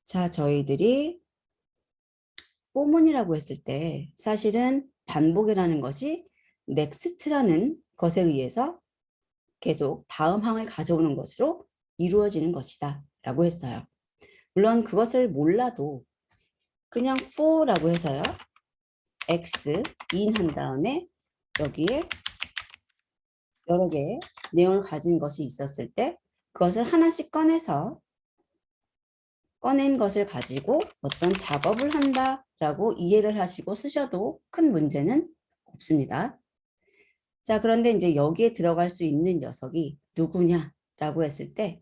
자, 저희들이 포문이라고 했을 때 사실은 반복이라는 것이 넥스트라는 것에 의해서 계속 다음 항을 가져오는 것으로 이루어지는 것이다 라고 했어요. 물론 그것을 몰라도 그냥 for라고 해서요. x in 한 다음에 여기에 여러 개의 내용을 가진 것이 있었을 때 그것을 하나씩 꺼낸 것을 가지고 어떤 작업을 한다라고 이해를 하시고 쓰셔도 큰 문제는 없습니다. 자, 그런데 이제 여기에 들어갈 수 있는 녀석이 누구냐라고 했을 때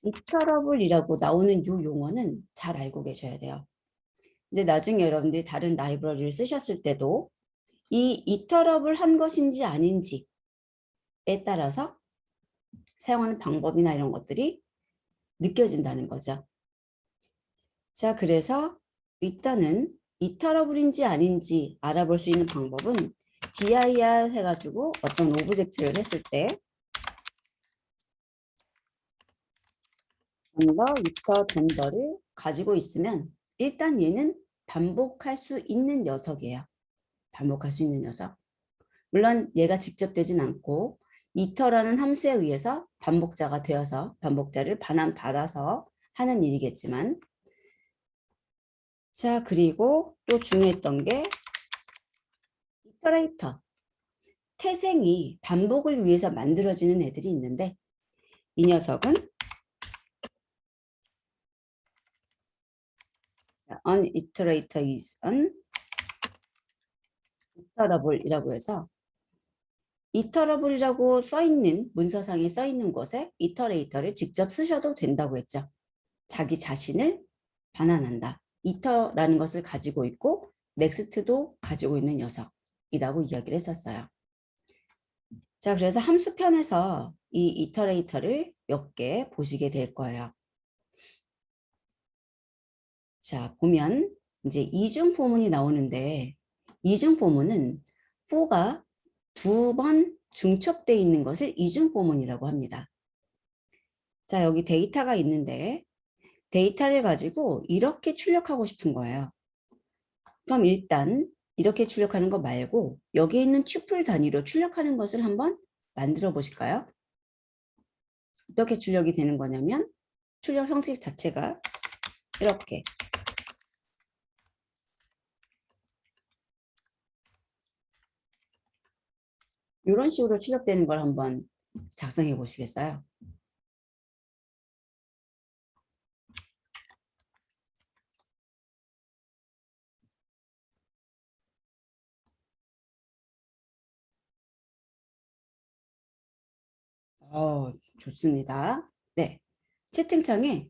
이터러블이라고 나오는 이 용어는 잘 알고 계셔야 돼요. 이제 나중에 여러분들이 다른 라이브러리를 쓰셨을 때도 이 이터러블 한 것인지 아닌지에 따라서 사용하는 방법이나 이런 것들이 느껴진다는 거죠. 자, 그래서 일단은 이터러블인지 아닌지 알아볼 수 있는 방법은 dir 해가지고 어떤 오브젝트를 했을 때 던더, 이터, 던더를 가지고 있으면 일단 얘는 반복할 수 있는 녀석이에요. 반복할 수 있는 녀석. 물론 얘가 직접 되진 않고 이터라는 함수에 의해서 반복자가 되어서 반복자를 반환받아서 하는 일이겠지만 자, 그리고 또 중요했던 게 이터레이터. 태생이 반복을 위해서 만들어지는 애들이 있는데 이 녀석은 an iterator is an iterable이라고 해서 이터러블이라고 써있는 문서상에 써있는 곳에 이터레이터를 직접 쓰셔도 된다고 했죠. 자기 자신을 반환한다. 이터라는 것을 가지고 있고 넥스트도 가지고 있는 녀석이라고 이야기를 했었어요. 자, 그래서 함수편에서 이 이터레이터를 몇 개 보시게 될 거예요. 자, 보면 이제 이중 포문이 나오는데 이중 포문은 for가 두 번 중첩되어 있는 것을 이중 포문이라고 합니다. 자, 여기 데이터가 있는데 데이터를 가지고 이렇게 출력하고 싶은 거예요. 그럼 일단 이렇게 출력하는 거 말고 여기 있는 튜플 단위로 출력하는 것을 한번 만들어 보실까요? 어떻게 출력이 되는 거냐면 출력 형식 자체가 이렇게 이런 식으로 출력되는 걸 한번 작성해 보시겠어요? 좋습니다. 네, 채팅창에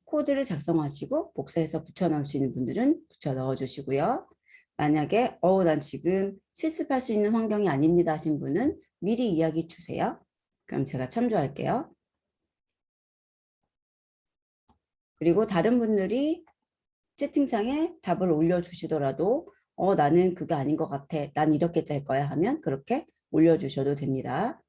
코드를 작성하시고 복사해서 붙여 넣을 수 있는 분들은 붙여 넣어 주시고요. 만약에 난 지금 실습할 수 있는 환경이 아닙니다 하신 분은 미리 이야기 주세요. 그럼 제가 참조할게요. 그리고 다른 분들이 채팅창에 답을 올려주시더라도 나는 그게 아닌 것 같아. 난 이렇게 짤 거야 하면 그렇게 올려주셔도 됩니다.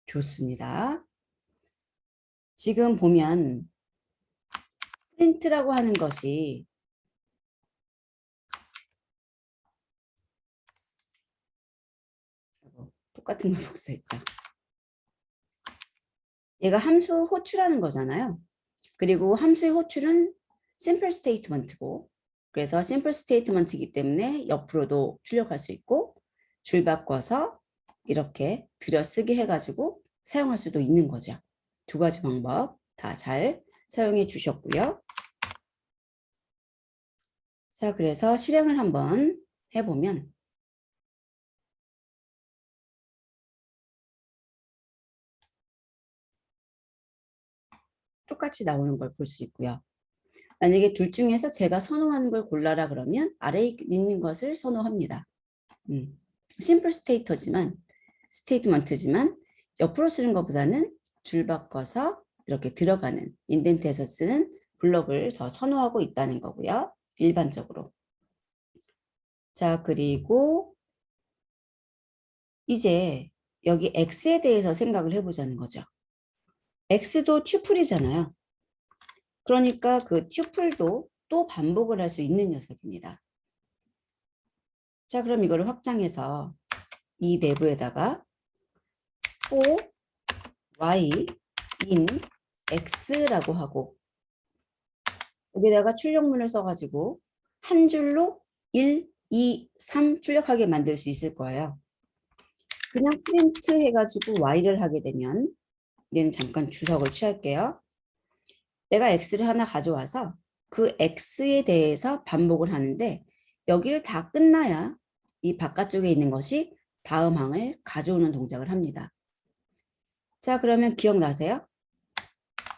좋습니다. 지금 보면 프린트라고 하는 것이 똑같은 걸 복사했다. 얘가 함수 호출하는 거잖아요. 그리고 함수의 호출은 심플 스테이트먼트고 그래서 심플 스테이트먼트이기 때문에 옆으로도 출력할 수 있고 줄 바꿔서 이렇게 들여쓰기 해가지고 사용할 수도 있는 거죠. 두 가지 방법 다 잘 사용해 주셨고요. 자, 그래서 실행을 한번 해보면 똑같이 나오는 걸 볼 수 있고요. 만약에 둘 중에서 제가 선호하는 걸 골라라 그러면 아래에 있는 것을 선호합니다. 심플 스테이트먼트지만 옆으로 쓰는 것보다는 줄 바꿔서 이렇게 들어가는 인덴트에서 쓰는 블럭을 더 선호하고 있다는 거고요. 일반적으로. 자, 그리고 이제 여기 x에 대해서 생각을 해보자는 거죠. x도 튜플이잖아요. 그러니까 그 튜플도 또 반복을 할 수 있는 녀석입니다. 자, 그럼 이거를 확장해서 이 내부에다가 for y in x라고 하고 여기다가 출력문을 써가지고 한 줄로 1, 2, 3 출력하게 만들 수 있을 거예요. 그냥 프린트 해가지고 y를 하게 되면 얘는 잠깐 주석을 취할게요. 내가 x를 하나 가져와서 그 x에 대해서 반복을 하는데 여기를 다 끝나야 이 바깥쪽에 있는 것이 다음 항을 가져오는 동작을 합니다. 자, 그러면 기억나세요?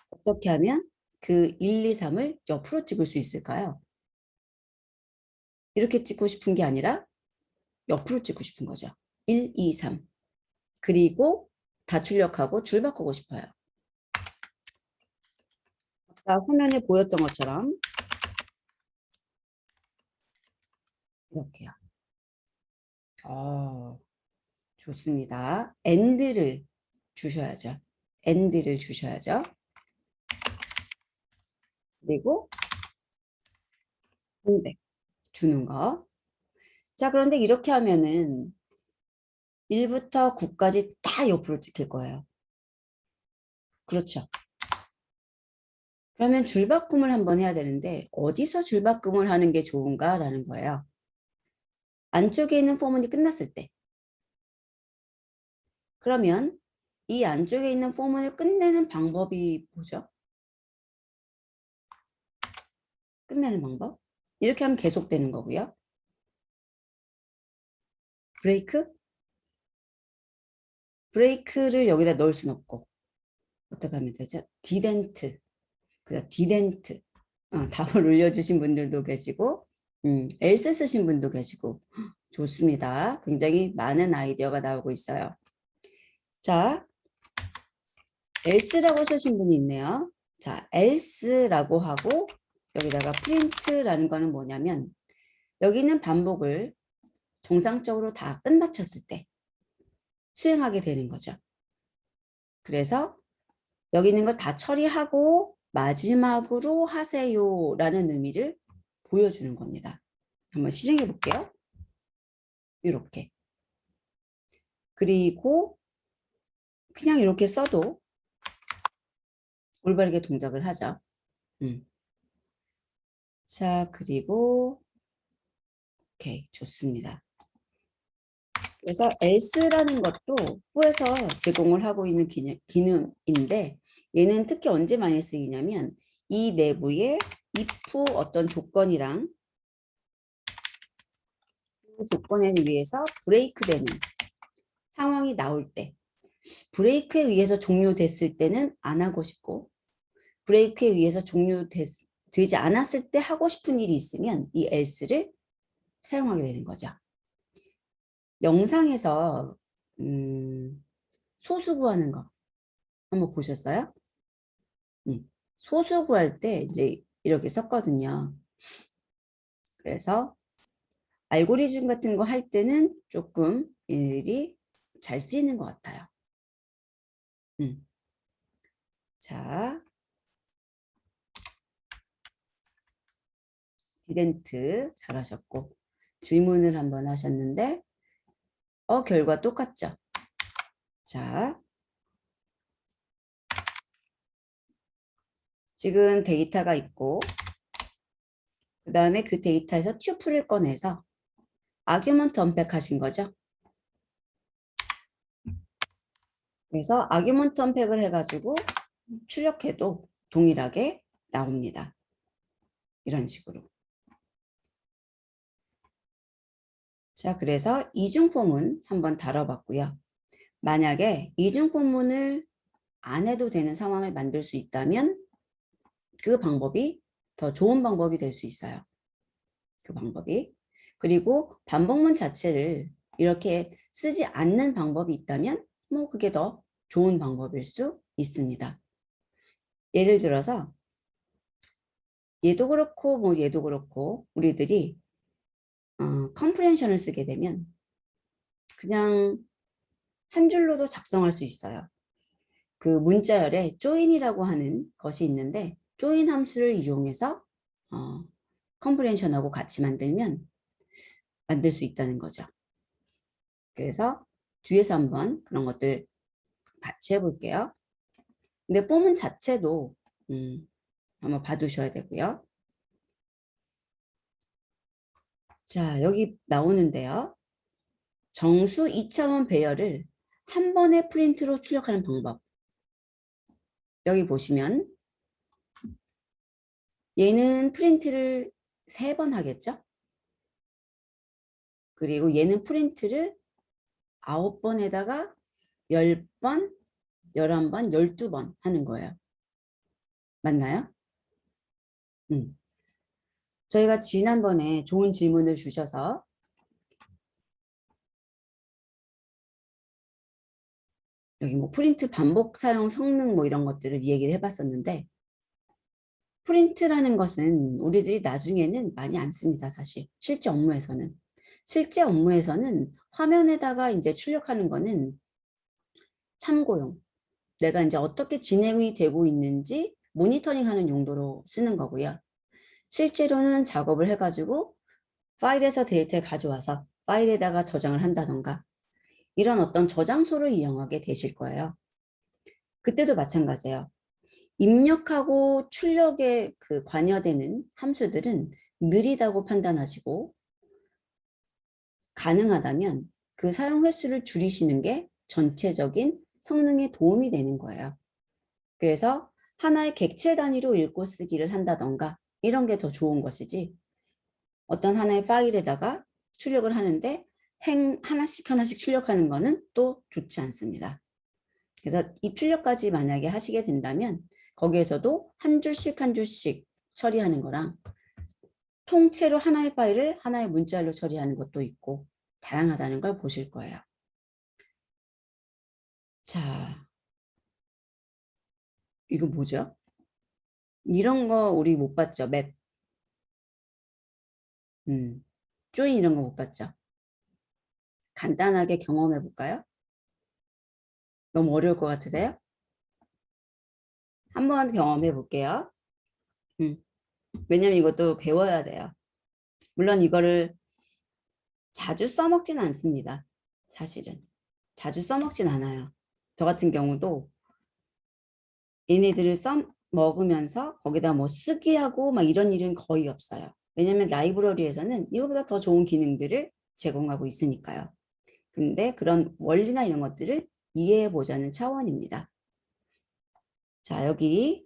어떻게 하면 그 1, 2, 3을 옆으로 찍을 수 있을까요? 이렇게 찍고 싶은 게 아니라 옆으로 찍고 싶은 거죠. 1, 2, 3. 그리고 다 출력하고 줄 바꾸고 싶어요. 아까 화면에 보였던 것처럼 이렇게요. 좋습니다. AND를 주셔야죠. AND를 주셔야죠. 그리고 공백 주는 거. 자, 그런데 이렇게 하면은 1부터 9까지 다 옆으로 찍힐 거예요. 그렇죠. 그러면 줄바꿈을 한번 해야 되는데 어디서 줄바꿈을 하는 게 좋은가라는 거예요. 안쪽에 있는 포문이 끝났을 때. 그러면 이 안쪽에 있는 포문을 끝내는 방법이 뭐죠? 끝내는 방법? 이렇게 하면 계속되는 거고요. 브레이크? 브레이크를 여기다 넣을 수는 없고 어떻게 하면 되죠? 디덴트. 그 디덴트. 답을 올려주신 분들도 계시고 엘스 쓰신 분도 계시고 좋습니다. 굉장히 많은 아이디어가 나오고 있어요. 자, else라고 쓰신 분이 있네요. 자, else라고 하고 여기다가 print라는 거는 뭐냐면 여기는 반복을 정상적으로 다 끝마쳤을 때 수행하게 되는 거죠. 그래서 여기 있는 거 다 처리하고 마지막으로 하세요 라는 의미를 보여주는 겁니다. 한번 실행해 볼게요. 이렇게. 그리고 그냥 이렇게 써도 올바르게 동작을 하죠. 자, 그리고 오케이, 좋습니다. 그래서 else라는 것도 후에서 제공을 하고 있는 기능인데 얘는 특히 언제 많이 쓰이냐면 이 내부에 if 어떤 조건이랑 그 조건에 의해서 브레이크 되는 상황이 나올 때 브레이크에 의해서 종료됐을 때는 안 하고 싶고 브레이크에 의해서 종료되지 않았을 때 하고 싶은 일이 있으면 이 else를 사용하게 되는 거죠. 영상에서 소수 구하는 거 한번 보셨어요? 소수 구할 때 이제 이렇게 썼거든요. 그래서 알고리즘 같은 거 할 때는 조금 얘들이 잘 쓰이는 것 같아요. 자, 디덴트 잘하셨고 질문을 한번 하셨는데 결과 똑같죠? 자, 지금 데이터가 있고 그 다음에 그 데이터에서 튜플을 꺼내서 아규먼트 언팩하신 거죠? 그래서 아규먼트 언팩을 해가지고 출력해도 동일하게 나옵니다. 이런 식으로. 자, 그래서 이중포문 한번 다뤄봤고요. 만약에 이중포문을 안 해도 되는 상황을 만들 수 있다면 그 방법이 더 좋은 방법이 될 수 있어요. 그 방법이. 그리고 반복문 자체를 이렇게 쓰지 않는 방법이 있다면 뭐 그게 더 좋은 방법일 수 있습니다. 예를 들어서 얘도 그렇고 뭐 얘도 그렇고 우리들이 컴프레hension을 쓰게 되면 그냥 한 줄로도 작성할 수 있어요. 그 문자열에 join이라고 하는 것이 있는데 join 함수를 이용해서 컴프레hension하고 같이 만들 수 있다는 거죠. 그래서 뒤에서 한번 그런 것들 같이 해볼게요. 근데 폼은 자체도 한번 봐두셔야 되고요. 자, 여기 나오는데요. 정수 2차원 배열을 한 번에 프린트로 출력하는 방법. 여기 보시면 얘는 프린트를 3번 하겠죠? 그리고 얘는 프린트를 9번에다가 10번, 11번, 12번 하는 거예요. 맞나요? 저희가 지난번에 좋은 질문을 주셔서 여기 뭐 프린트 반복 사용 성능 뭐 이런 것들을 얘기를 해봤었는데 프린트라는 것은 우리들이 나중에는 많이 안 씁니다. 사실 실제 업무에서는 화면에다가 이제 출력하는 거는 참고용, 내가 이제 어떻게 진행이 되고 있는지 모니터링하는 용도로 쓰는 거고요. 실제로는 작업을 해가지고 파일에서 데이터를 가져와서 파일에다가 저장을 한다던가 이런 어떤 저장소를 이용하게 되실 거예요. 그때도 마찬가지예요. 입력하고 출력에 그 관여되는 함수들은 느리다고 판단하시고 가능하다면 그 사용 횟수를 줄이시는 게 전체적인 성능에 도움이 되는 거예요. 그래서 하나의 객체 단위로 읽고 쓰기를 한다던가 이런 게 더 좋은 것이지 어떤 하나의 파일에다가 출력을 하는데 하나씩 출력하는 거는 또 좋지 않습니다. 그래서 입출력까지 만약에 하시게 된다면 거기에서도 한 줄씩 처리하는 거랑 통째로 하나의 파일을 하나의 문자열로 처리하는 것도 있고 다양하다는 걸 보실 거예요. 자, 이거 뭐죠? 이런 거 우리 못 봤죠? 맵. 조인 이런 거 못 봤죠? 간단하게 경험해 볼까요? 너무 어려울 것 같으세요? 한번 경험해 볼게요. 왜냐면 이것도 배워야 돼요. 물론 이거를 자주 써먹진 않습니다. 사실은. 자주 써먹진 않아요. 저 같은 경우도 얘네들을 써먹으면서 거기다 뭐 쓰기 하고 막 이런 일은 거의 없어요. 왜냐면 라이브러리에서는 이거보다 더 좋은 기능들을 제공하고 있으니까요. 근데 그런 원리나 이런 것들을 이해해 보자는 차원입니다. 자, 여기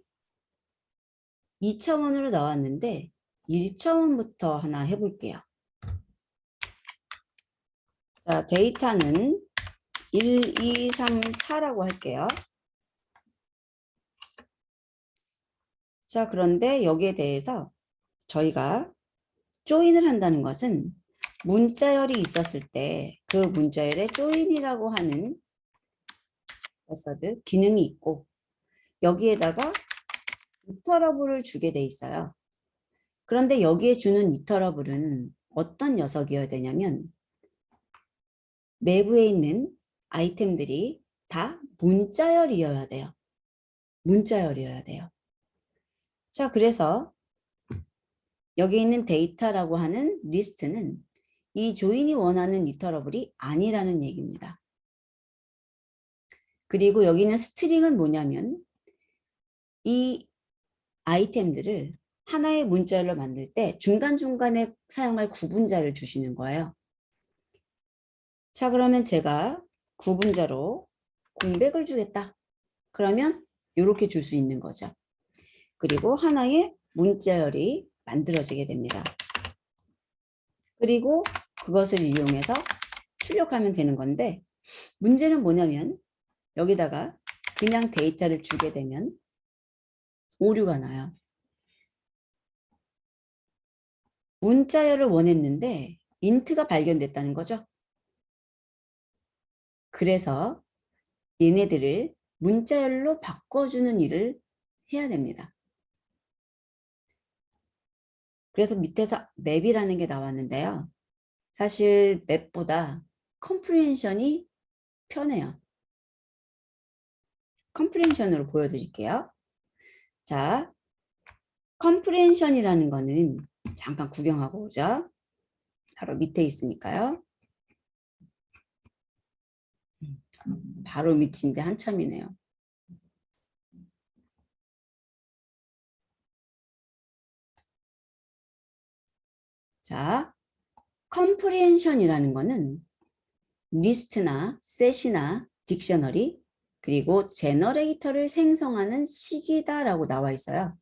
2차원으로 나왔는데 1차원부터 하나 해볼게요. 자, 데이터는 1, 2, 3, 4라고 할게요. 자, 그런데 여기에 대해서 저희가 조인을 한다는 것은 문자열이 있었을 때 그 문자열에 조인이라고 하는 메서드 기능이 있고 여기에다가 이터러블을 주게 돼 있어요. 그런데 여기에 주는 이터러블은 어떤 녀석이어야 되냐면 내부에 있는 아이템들이 다 문자열이어야 돼요. 문자열이어야 돼요. 자, 그래서 여기 있는 데이터라고 하는 리스트는 이 조인이 원하는 이터러블이 아니라는 얘기입니다. 그리고 여기 있는 스트링은 뭐냐면 이 아이템들을 하나의 문자열로 만들 때 중간중간에 사용할 구분자를 주시는 거예요. 자, 그러면 제가 구분자로 공백을 주겠다. 그러면 이렇게 줄 수 있는 거죠. 그리고 하나의 문자열이 만들어지게 됩니다. 그리고 그것을 이용해서 출력하면 되는 건데 문제는 뭐냐면 여기다가 그냥 데이터를 주게 되면 오류가 나요. 문자열을 원했는데 인트가 발견됐다는 거죠. 그래서 얘네들을 문자열로 바꿔주는 일을 해야 됩니다. 그래서 밑에서 맵이라는 게 나왔는데요. 사실 맵보다 컴프리헨션이 편해요. 컴프레hen션으로 보여드릴게요. 자, 컴프레hen션이라는 거는 잠깐 구경하고 오죠. 바로 밑에 있으니까요. 바로 밑인데 한참이네요. 자, 컴프리헨션이라는 거는 리스트나 셋이나 딕셔너리 그리고 제너레이터를 생성하는 시기다라고 나와 있어요.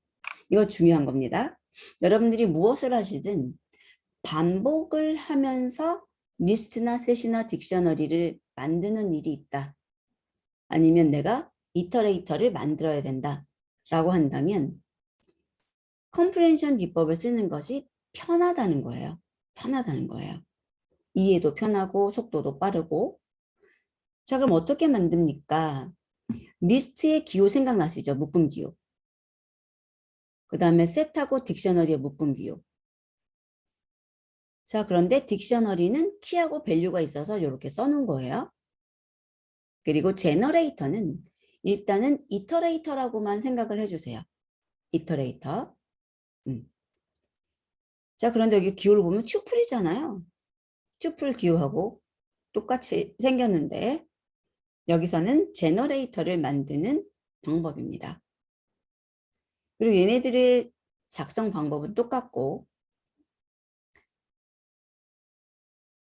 이거 중요한 겁니다. 여러분들이 무엇을 하시든 반복을 하면서 리스트나 셋이나 딕셔너리를 만드는 일이 있다. 아니면 내가 이터레이터를 만들어야 된다. 라고 한다면 컴프레hen션 기법을 쓰는 것이 편하다는 거예요. 편하다는 거예요. 이해도 편하고 속도도 빠르고. 자, 그럼 어떻게 만듭니까? 리스트의 기호 생각나시죠? 묶음 기호. 그 다음에 셋하고 딕셔너리의 묶음 기호. 자, 그런데 딕셔너리는 키하고 밸류가 있어서 이렇게 써놓은 거예요. 그리고 제너레이터는 일단은 이터레이터라고만 생각을 해주세요. 이터레이터. 자, 그런데 여기 기호를 보면 튜플이잖아요. 튜플 기호하고 똑같이 생겼는데 여기서는 제너레이터를 만드는 방법입니다. 그리고 얘네들의 작성 방법은 똑같고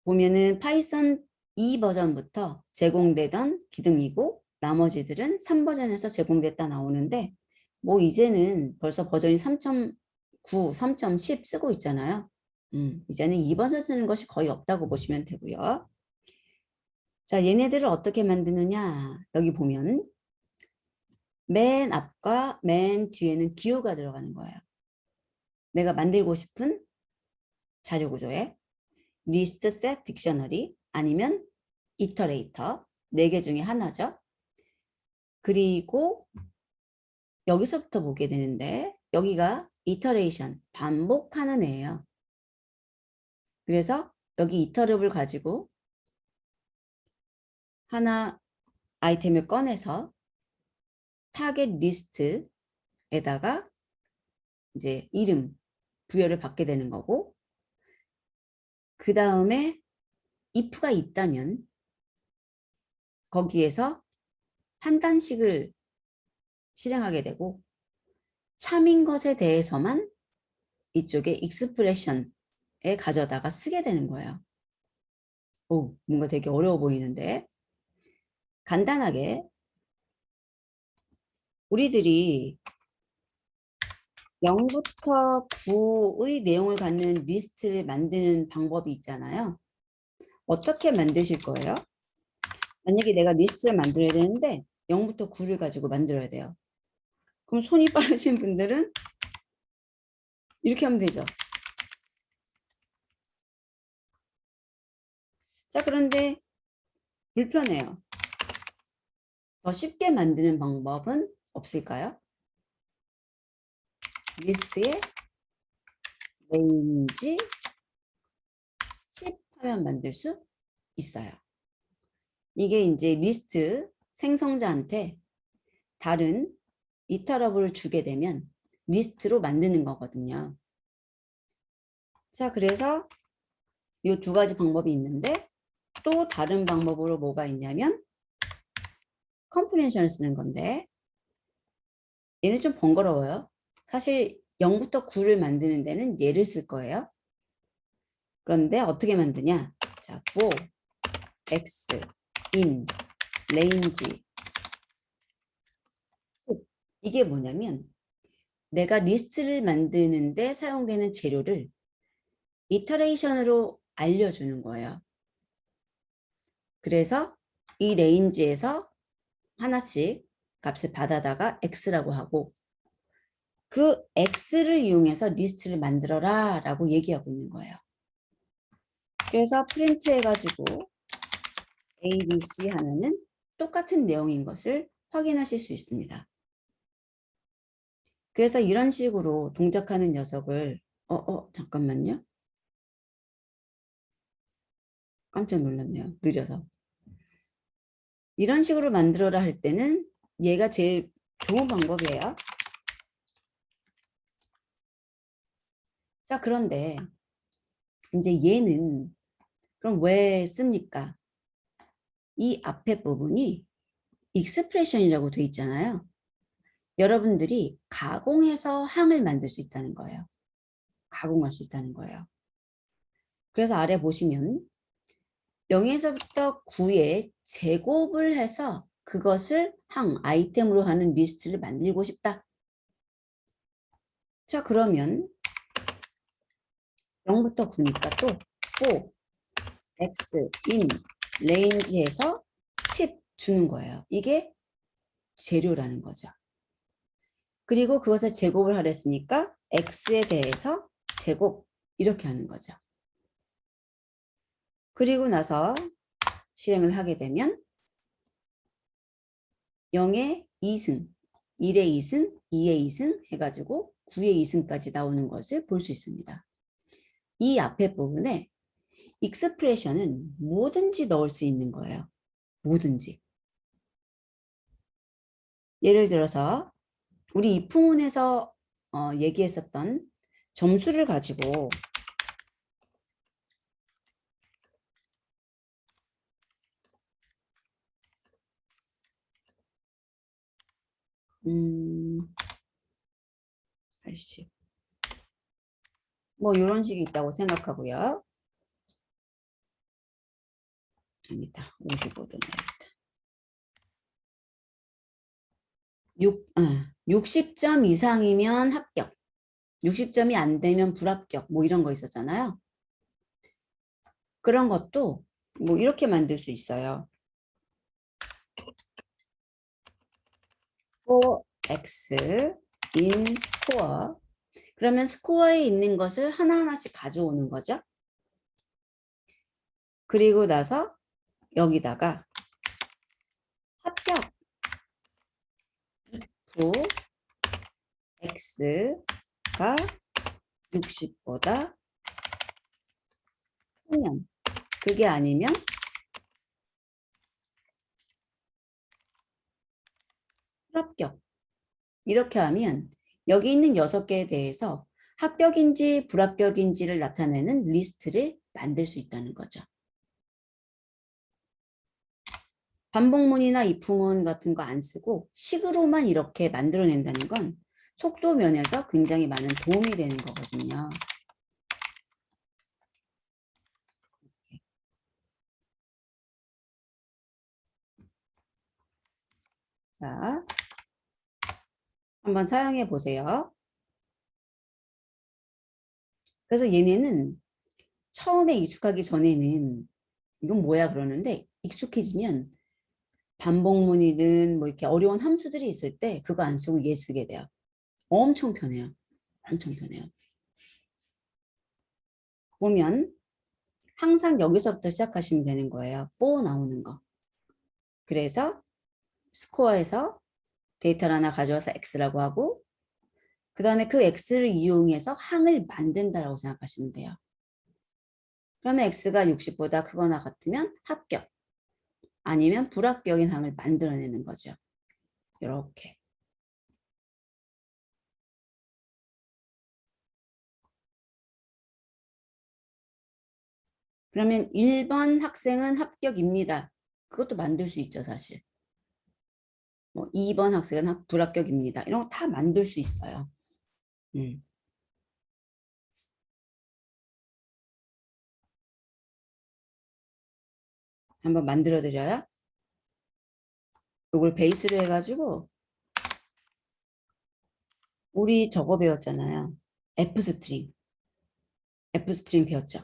보면은 파이썬 2 버전부터 제공되던 기능이고 나머지들은 3버전에서 제공됐다 나오는데 뭐 이제는 벌써 버전이 3.9, 3.10 쓰고 있잖아요. 이제는 2버전 쓰는 것이 거의 없다고 보시면 되고요. 자, 얘네들을 어떻게 만드느냐 여기 보면 맨 앞과 맨 뒤에는 기호가 들어가는 거예요. 내가 만들고 싶은 자료 구조에 리스트, 셋, 딕셔너리 아니면 이터레이터 4개 중에 하나죠. 그리고 여기서부터 보게 되는데 여기가 이터레이션 반복하는 애예요. 그래서 여기 이터럽을 가지고 하나 아이템을 꺼내서 타겟 리스트에다가 이제 이름 부여를 받게 되는 거고 그 다음에 if가 있다면 거기에서 판단식을 실행하게 되고 참인 것에 대해서만 이쪽에 익스프레션에 가져다가 쓰게 되는 거예요. 오, 뭔가 되게 어려워 보이는데 간단하게 우리들이 0부터 9의 내용을 갖는 리스트를 만드는 방법이 있잖아요. 어떻게 만드실 거예요? 만약에 내가 리스트를 만들어야 되는데 0부터 9를 가지고 만들어야 돼요. 그럼 손이 빠르신 분들은 이렇게 하면 되죠. 자, 그런데 불편해요. 더 쉽게 만드는 방법은 없을까요? 리스트에 range 10 하면 만들 수 있어요. 이게 이제 리스트 생성자한테 다른 이터러블을 주게 되면 리스트로 만드는 거거든요. 자, 그래서 이 두 가지 방법이 있는데 또 다른 방법으로 뭐가 있냐면 컴프레hen션을 쓰는 건데 얘는 좀 번거로워요. 사실 0부터 9를 만드는 데는 얘를 쓸 거예요. 그런데 어떻게 만드냐? 자, for x in range 이게 뭐냐면 내가 리스트를 만드는데 사용되는 재료를 이터레이션으로 알려주는 거예요. 그래서 이 레인지에서 하나씩 값을 받아다가 x라고 하고 그 x를 이용해서 리스트를 만들어라 라고 얘기하고 있는 거예요. 그래서 프린트 해가지고 ABC 하면은 똑같은 내용인 것을 확인하실 수 있습니다. 그래서 이런 식으로 동작하는 녀석을 잠깐만요. 깜짝 놀랐네요. 느려서. 이런 식으로 만들어라 할 때는 얘가 제일 좋은 방법이에요. 자, 그런데 이제 얘는 그럼 왜 씁니까? 이 앞에 부분이 익스프레션이라고 돼 있잖아요. 여러분들이 가공해서 항을 만들 수 있다는 거예요. 가공할 수 있다는 거예요. 그래서 아래 보시면 0에서부터 9에 제곱을 해서 그것을 항, 아이템으로 하는 리스트를 만들고 싶다. 자, 그러면 0부터 9니까 또 4, x, in, range에서 10 주는 거예요. 이게 재료라는 거죠. 그리고 그것을 제곱을 하랬으니까 x에 대해서 제곱 이렇게 하는 거죠. 그리고 나서 실행을 하게 되면 0의 2승, 1의 2승, 2의 2승 해가지고 9의 2승까지 나오는 것을 볼 수 있습니다. 이 앞에 부분에 익스프레션은 뭐든지 넣을 수 있는 거예요. 뭐든지. 예를 들어서 우리 입풍문에서 얘기했었던 점수를 가지고 음, 80. 뭐 이런 식이 있다고 생각하고요. 아니다. 55도 나야겠다. 60점 이상이면 합격. 60점이 안 되면 불합격. 뭐 이런 거 있었잖아요. 그런 것도 뭐 이렇게 만들 수 있어요. for x in score. 그러면 스코어에 있는 것을 하나하나씩 가져오는 거죠. 그리고 나서 여기다가 합격 부 x가 60보다 크면, 그게 아니면 불합격. 이렇게 하면 여기 있는 6개에 대해서 합격인지 불합격인지를 나타내는 리스트를 만들 수 있다는 거죠. 반복문이나 이프문 같은 거 안 쓰고 식으로만 이렇게 만들어낸다는 건 속도 면에서 굉장히 많은 도움이 되는 거거든요. 자, 한번 사용해 보세요. 그래서 얘네는 처음에 익숙하기 전에는 이건 뭐야 그러는데 익숙해지면 반복문이든 뭐 이렇게 어려운 함수들이 있을 때 그거 안 쓰고 얘 쓰게 돼요. 엄청 편해요. 엄청 편해요. 보면 항상 여기서부터 시작하시면 되는 거예요. 4 나오는 거. 그래서 스코어에서 데이터를 하나 가져와서 x라고 하고 그 다음에 그 x를 이용해서 항을 만든다라고 생각하시면 돼요. 그러면 x가 60보다 크거나 같으면 합격, 아니면 불합격인 항을 만들어내는 거죠. 이렇게. 그러면 1번 학생은 합격입니다. 그것도 만들 수 있죠, 사실. 뭐 2번 학생은 불합격입니다. 이런 거 다 만들 수 있어요. 한번 만들어 드려요. 이걸 베이스로 해가지고 우리 저거 배웠잖아요. F 스트링. F 스트링 배웠죠.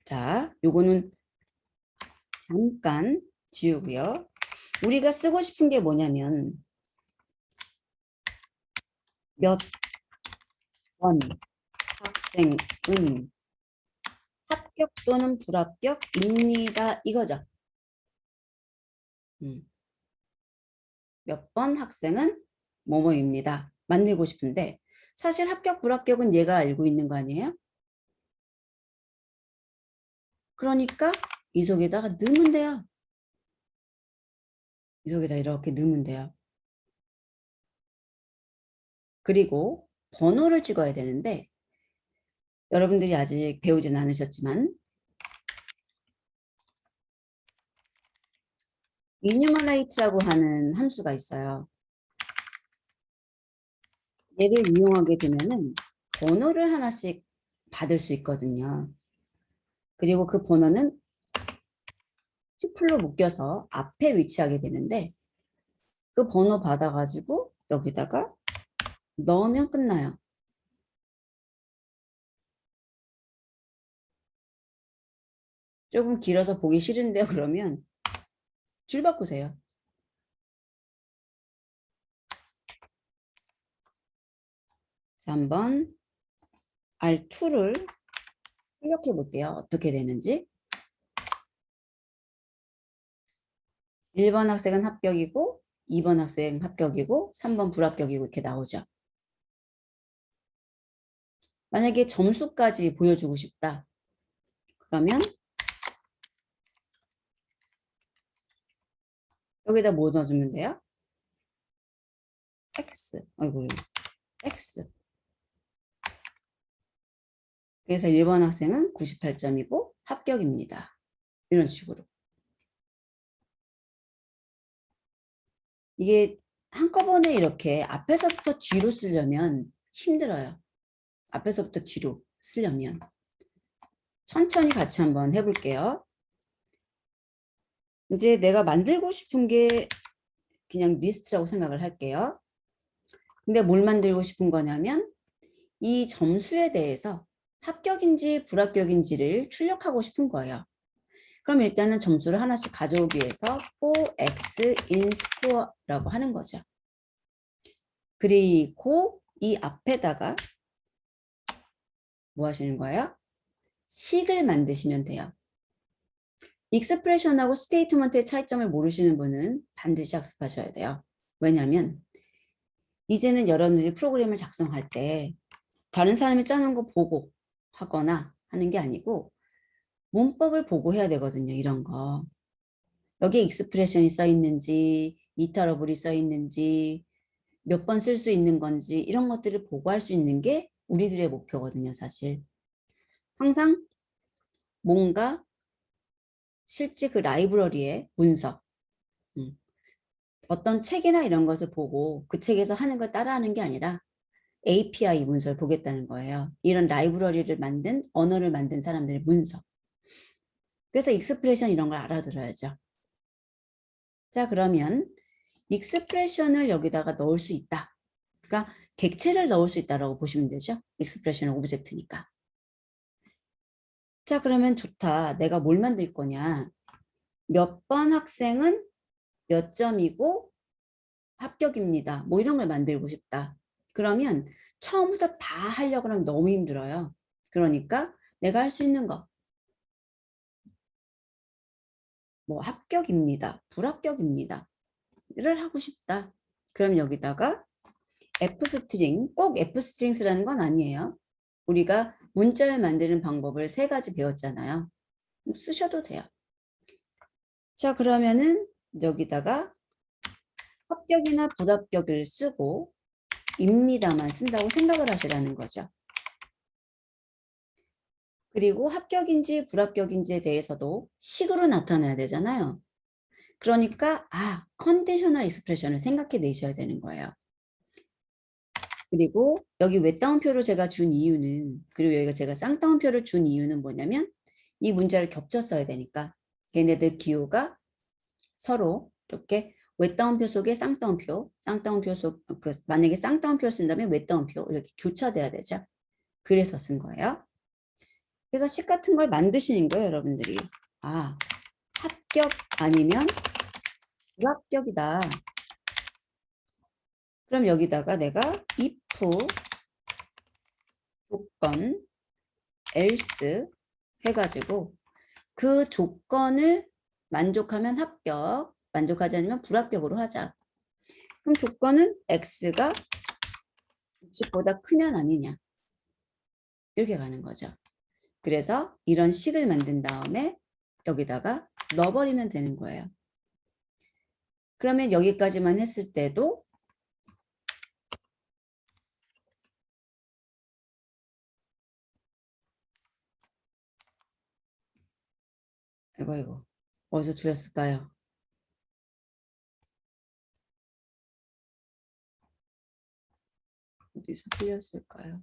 자, 요거는 잠깐 지우고요. 우리가 쓰고 싶은 게 뭐냐면 몇 번 학생은 합격 또는 불합격입니다. 이거죠. 몇 번 학생은 뭐뭐입니다. 만들고 싶은데 사실 합격 불합격은 얘가 알고 있는 거 아니에요? 그러니까 이 속에다가 넣으면 돼요. 이 속에다 이렇게 넣으면 돼요. 그리고 번호를 찍어야 되는데 여러분들이 아직 배우진 않으셨지만 enumerata라고 하는 함수가 있어요. 얘를 이용하게 되면은 번호를 하나씩 받을 수 있거든요. 그리고 그 번호는 튜플로 묶여서 앞에 위치하게 되는데 그 번호 받아가지고 여기다가 넣으면 끝나요. 조금 길어서 보기 싫은데요. 그러면 줄 바꾸세요. 자, 한번 R2를 출력해 볼게요. 어떻게 되는지. 1번 학생은 합격이고 2번 학생 합격이고 3번 불합격이고 이렇게 나오죠. 만약에 점수까지 보여주고 싶다. 그러면 여기다 뭐 넣어주면 돼요? X. 아이고, X. 그래서 1번 학생은 98점이고 합격입니다. 이런 식으로. 이게 한꺼번에 이렇게 앞에서부터 뒤로 쓰려면 힘들어요. 앞에서부터 뒤로 쓰려면. 천천히 같이 한번 해볼게요. 이제 내가 만들고 싶은 게 그냥 리스트라고 생각을 할게요. 근데 뭘 만들고 싶은 거냐면 이 점수에 대해서 합격인지 불합격인지를 출력하고 싶은 거예요. 그럼 일단은 점수를 하나씩 가져오기 위해서 for x in score라고 하는 거죠. 그리고 이 앞에다가 뭐 하시는 거예요? 식을 만드시면 돼요. 익스프레션하고 스테이트먼트의 차이점을 모르시는 분은 반드시 학습하셔야 돼요. 왜냐하면 이제는 여러분들이 프로그램을 작성할 때 다른 사람이 짜는 거 보고 하거나 하는 게 아니고 문법을 보고 해야 되거든요. 이런 거. 여기에 익스프레션이 써 있는지 이터러블이 써 있는지 몇 번 쓸 수 있는 건지 이런 것들을 보고 할 수 있는 게 우리들의 목표거든요. 사실. 항상 뭔가 실제 그 라이브러리의 문서 어떤 책이나 이런 것을 보고 그 책에서 하는 걸 따라하는 게 아니라 API 문서를 보겠다는 거예요. 이런 라이브러리를 만든 언어를 만든 사람들의 문서. 그래서 익스프레션 이런 걸 알아들어야죠. 자, 그러면 익스프레션을 여기다가 넣을 수 있다. 그러니까 객체를 넣을 수 있다라고 보시면 되죠. 익스프레션은 오브젝트니까. 자, 그러면 좋다. 내가 뭘 만들 거냐. 몇 번 학생은 몇 점이고 합격입니다. 뭐 이런 걸 만들고 싶다. 그러면 처음부터 다 하려고 하면 너무 힘들어요. 그러니까 내가 할 수 있는 거. 뭐 합격입니다. 불합격입니다. 를 하고 싶다. 그럼 여기다가 fstring, 꼭 fstrings라는 건 아니에요. 우리가 문자를 만드는 방법을 3가지 배웠잖아요. 쓰셔도 돼요. 자, 그러면은 여기다가 합격이나 불합격을 쓰고 입니다만 쓴다고 생각을 하시라는 거죠. 그리고 합격인지 불합격인지에 대해서도 식으로 나타나야 되잖아요. 그러니까 컨디셔널 익스프레션을 생각해 내셔야 되는 거예요. 그리고 여기 웹다운표를 제가 준 이유는 그리고 여기가 제가 쌍따옴표를 준 이유는 뭐냐면 이 문자를 겹쳐 써야 되니까 얘네들 기호가 서로 이렇게 웹다운표 속에 쌍따옴표, 쌍따옴표 속 만약에 쌍따옴표를 쓴다면 웹다운표 이렇게 교차돼야 되죠. 그래서 쓴 거예요. 그래서 식 같은 걸 만드시는 거예요, 여러분들이. 합격 아니면 불합격이다. 그럼 여기다가 내가 if 조건 else 해가지고 그 조건을 만족하면 합격, 만족하지 않으면 불합격으로 하자. 그럼 조건은 x가 60보다 크냐 아니냐 이렇게 가는 거죠. 그래서 이런 식을 만든 다음에 여기다가 넣어버리면 되는 거예요. 그러면 여기까지만 했을 때도 이거 어디서 틀렸을까요? 어디서 틀렸을까요?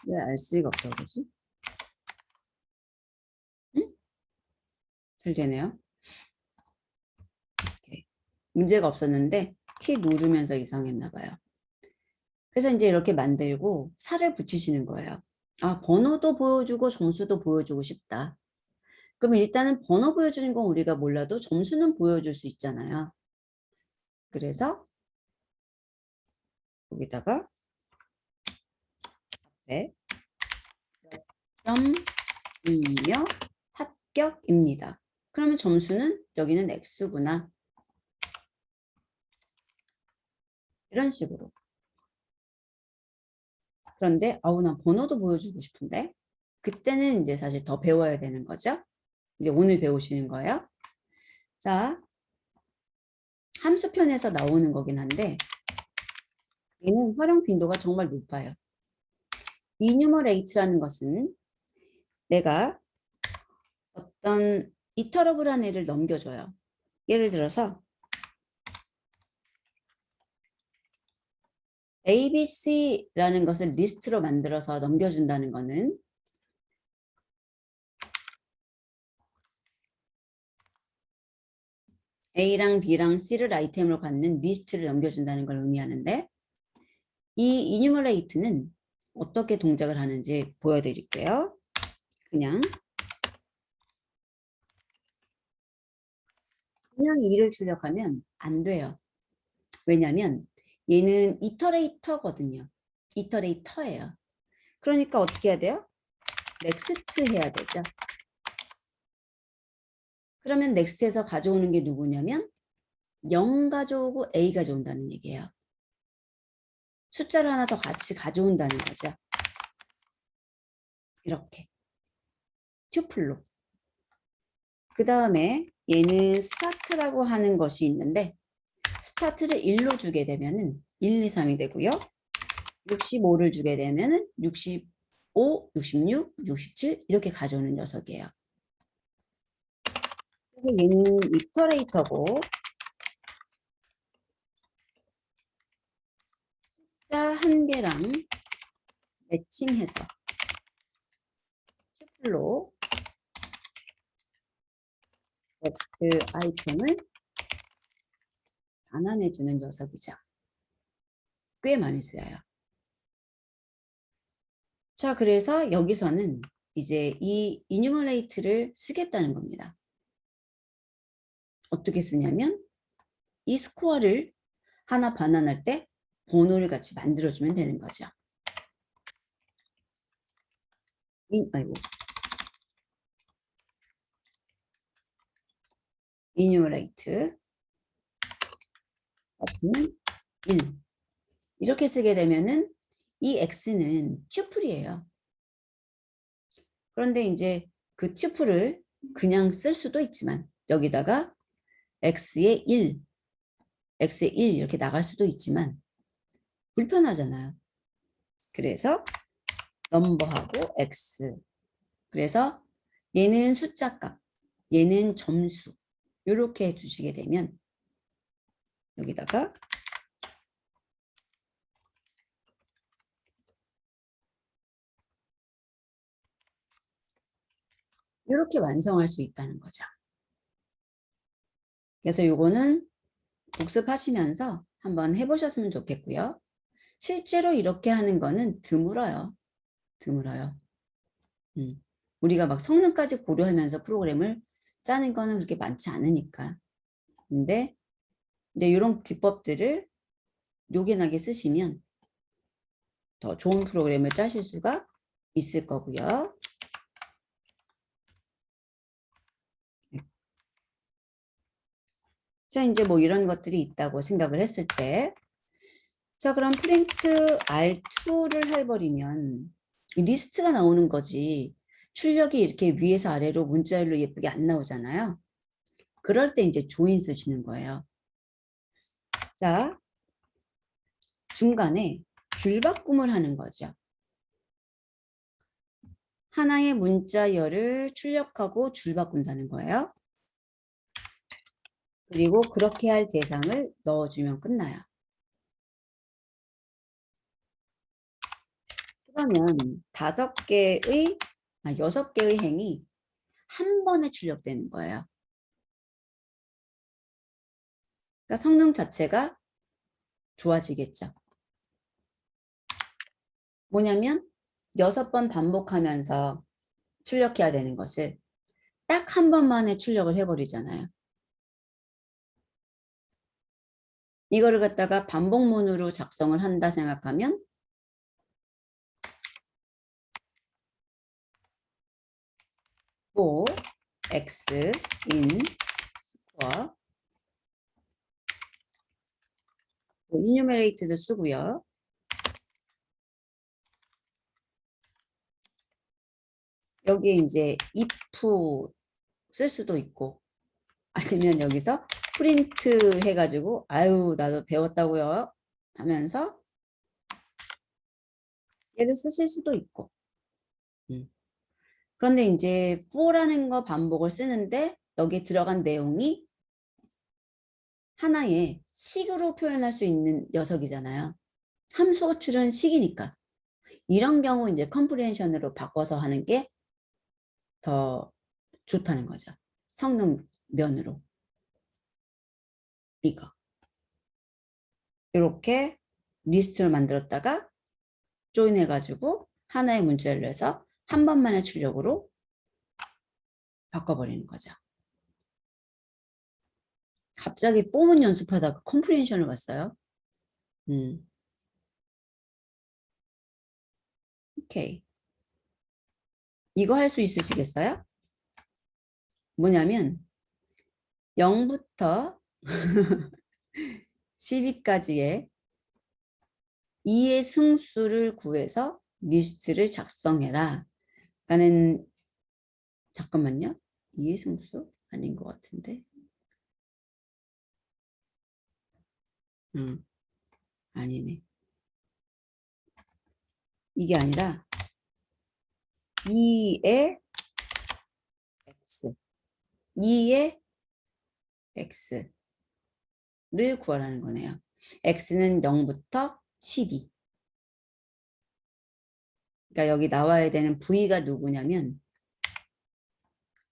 왜 알 수가 없다고 그러지? 응? 잘 되네요. 오케이. 문제가 없었는데 키 누르면서 이상했나 봐요. 그래서 이제 이렇게 만들고 살을 붙이시는 거예요. 아, 번호도 보여주고 점수도 보여주고 싶다. 그러면 일단은 번호 보여주는 건 우리가 몰라도 점수는 보여줄 수 있잖아요. 그래서 여기다가 몇 점이며 합격입니다. 그러면 점수는 여기는 X구나. 이런 식으로. 그런데 난 번호도 보여주고 싶은데 그때는 이제 사실 더 배워야 되는 거죠. 이제 오늘 배우시는 거예요. 자, 함수편에서 나오는 거긴 한데 얘는 활용 빈도가 정말 높아요. enumerate라는 것은 내가 어떤 이터러블한 애를 넘겨줘요. 예를 들어서 ABC라는 것을 리스트로 만들어서 넘겨준다는 것은 A랑 B랑 C를 아이템으로 갖는 리스트를 넘겨준다는 걸 의미하는데 이 enumerate는 어떻게 동작을 하는지 보여드릴게요. 그냥 2를 출력하면 안 돼요. 왜냐하면 얘는 이터레이터거든요. 이터레이터예요. 그러니까 어떻게 해야 돼요? 넥스트 해야 되죠. 그러면 넥스트에서 가져오는 게 누구냐면 0 가져오고 A 가져온다는 얘기예요. 숫자를 하나 더 같이 가져온다는 거죠. 이렇게 튜플로. 그 다음에 얘는 스타트라고 하는 것이 있는데 스타트를 1로 주게 되면은 1, 2, 3이 되고요. 65를 주게 되면은 65, 66, 67 이렇게 가져오는 녀석이에요. 그래서 얘는 이터레이터고 숫자 한 개랑 매칭해서 튜플로 넥스트 아이템을 반환해주는 녀석이죠. 꽤 많이 쓰여요. 자, 그래서 여기서는 이제 이 enumerate를 쓰겠다는 겁니다. 어떻게 쓰냐면 이 스코어를 하나 반환할 때 번호를 같이 만들어주면 되는 거죠. enumerate 버튼은 1 이렇게 쓰게 되면은 이 x는 튜플이에요. 그런데 이제 그 튜플을 그냥 쓸 수도 있지만 여기다가 x의 1, x의 1 이렇게 나갈 수도 있지만 불편하잖아요. 그래서 넘버하고 x. 그래서 얘는 숫자 값, 얘는 점수. 이렇게 해주시게 되면 여기다가 이렇게 완성할 수 있다는 거죠. 그래서 이거는 복습하시면서 한번 해보셨으면 좋겠고요. 실제로 이렇게 하는 거는 드물어요. 드물어요. 우리가 막 성능까지 고려하면서 프로그램을 짜는 거는 그렇게 많지 않으니까. 근데 이제 이런 기법들을 요긴하게 쓰시면 더 좋은 프로그램을 짜실 수가 있을 거고요. 자, 이제 뭐 이런 것들이 있다고 생각을 했을 때, 자, 그럼 프린트 R2를 해버리면 리스트가 나오는 거지. 출력이 이렇게 위에서 아래로 문자열로 예쁘게 안 나오잖아요. 그럴 때 이제 조인 쓰시는 거예요. 자, 중간에 줄바꿈을 하는 거죠. 하나의 문자열을 출력하고 줄바꾼다는 거예요. 그리고 그렇게 할 대상을 넣어주면 끝나요. 그러면 6개의 행이 한 번에 출력되는 거예요. 그러니까 성능 자체가 좋아지겠죠. 뭐냐면 6번 반복하면서 출력해야 되는 것을 딱 한 번만에 출력을 해버리잖아요. 이거를 갖다가 반복문으로 작성을 한다 생각하면 for x in square enumerate도 쓰고요. 여기에 이제 if 쓸 수도 있고 아니면 여기서 프린트 해가지고 아유 나도 배웠다고요 하면서 얘를 쓰실 수도 있고 그런데 이제 for라는 거 반복을 쓰는데 여기에 들어간 내용이 하나의 식으로 표현할 수 있는 녀석이잖아요. 함수 호출은 식이니까 이런 경우 이제 컴프리hension으로 바꿔서 하는 게 더 좋다는 거죠. 성능 면으로. 이거. 이렇게 리스트를 만들었다가 조인 해가지고 하나의 문자를 내서 한 번만의 출력으로 바꿔버리는 거죠. 갑자기 폼은 연습하다가 컴프리hension을 봤어요. 오케이. 이거 할 수 있으시겠어요? 뭐냐면 0부터 12까지의 2의 승수를 구해서 리스트를 작성해라. 라는 잠깐만요. 2의 승수? 아닌 것 같은데. 아니네. 이게 아니라 2의 x 2의 x를 구하라는 거네요. x는 0부터 12. 그러니까 여기 나와야 되는 v가 누구냐면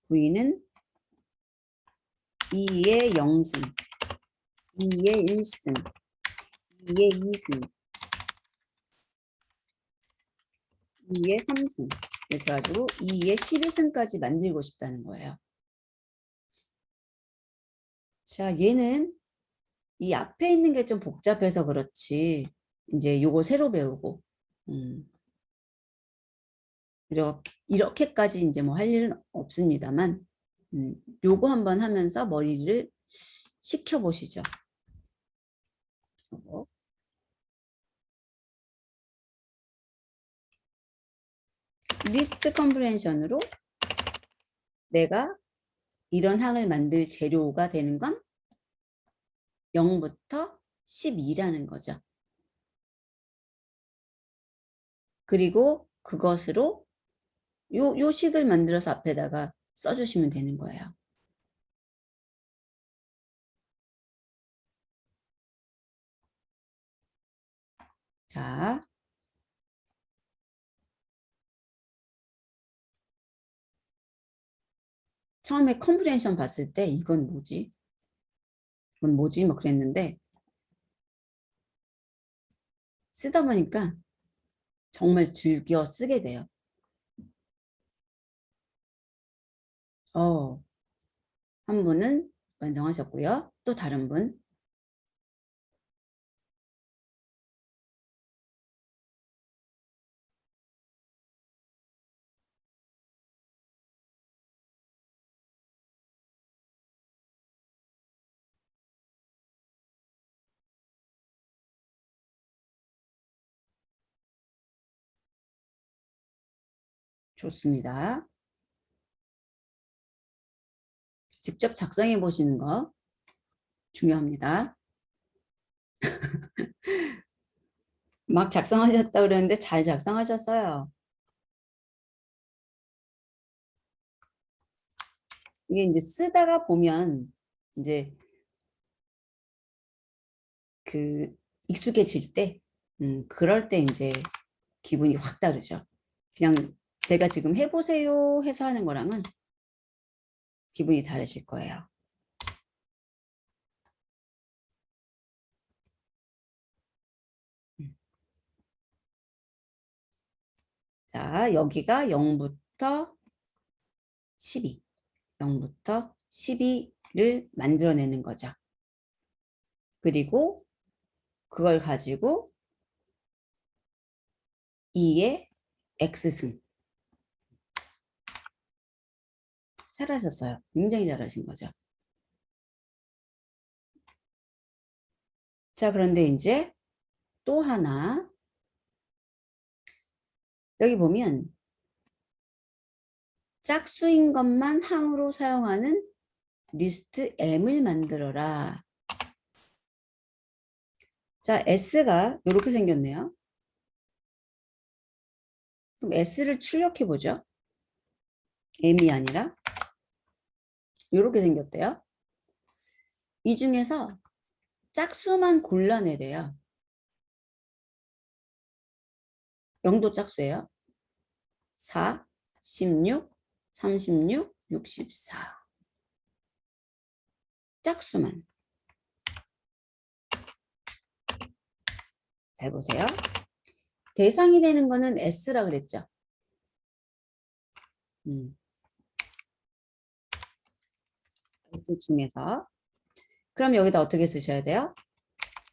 v는 2의 0승, 2의 1승, 2의 2승, 2의 3승 이렇게 해가지고 2의 12승까지 만들고 싶다는 거예요. 자, 얘는 이 앞에 있는 게 좀 복잡해서 그렇지 이제 요거 새로 배우고 이렇게까지 이제 뭐 할 일은 없습니다만 요거 한번 하면서 머리를 식혀 보시죠. 리스트 컴프레hension으로 내가 이런 항을 만들 재료가 되는 건 0부터 12라는 거죠. 그리고 그것으로 요 식을 만들어서 앞에다가 써주시면 되는 거예요. 자, 처음에 컴프레hension 봤을 때 이건 뭐지? 이건 뭐지? 뭐 그랬는데 쓰다 보니까 정말 즐겨 쓰게 돼요. 한 분은 완성하셨고요. 또 다른 분. 좋습니다. 직접 작성해 보시는 거 중요합니다. 막 작성하셨다 그러는데 잘 작성하셨어요. 이게 이제 쓰다가 보면 이제 그 익숙해질 때, 그럴 때 이제 기분이 확 다르죠. 그냥 제가 지금 해보세요 해서 하는 거랑은 기분이 다르실 거예요. 음. 자, 여기가 0부터 12, 0부터 12를 만들어내는 거죠. 그리고 그걸 가지고 2의 x승. 잘하셨어요. 굉장히 잘하신 거죠. 자, 그런데 이제 또 하나 여기 보면 짝수인 것만 항으로 사용하는 리스트 M을 만들어라. 자, S가 이렇게 생겼네요. 그럼 S를 출력해 보죠. M이 아니라 이렇게 생겼대요. 이 중에서 짝수만 골라내래요. 0도 짝수예요. 4, 16, 36, 64. 짝수만. 잘 보세요. 대상이 되는 거는 S라 그랬죠. S 중에서. 그럼 여기다 어떻게 쓰셔야 돼요?